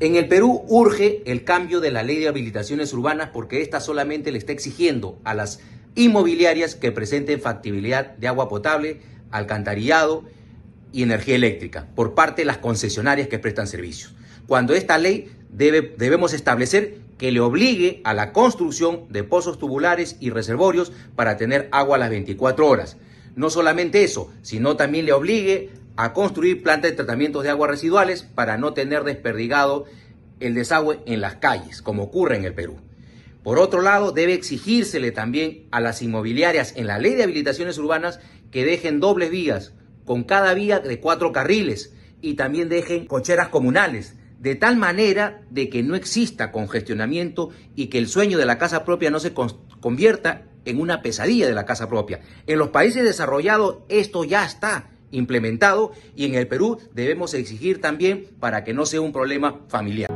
En el Perú urge el cambio de la ley de habilitaciones urbanas porque esta solamente le está exigiendo a las inmobiliarias que presenten factibilidad de agua potable, alcantarillado y energía eléctrica por parte de las concesionarias que prestan servicios. Cuando esta ley debemos establecer que le obligue a la construcción de pozos tubulares y reservorios para tener agua a las 24 horas. No solamente eso, sino también le obligue a construir plantas de tratamiento de aguas residuales para no tener desperdigado el desagüe en las calles, como ocurre en el Perú. Por otro lado, debe exigírsele también a las inmobiliarias en la ley de habilitaciones urbanas que dejen dobles vías, con cada vía de 4 carriles, y también dejen cocheras comunales, de tal manera de que no exista congestionamiento y que el sueño de la casa propia no se convierta en una pesadilla de la casa propia. En los países desarrollados esto ya está implementado y en el Perú debemos exigir también para que no sea un problema familiar.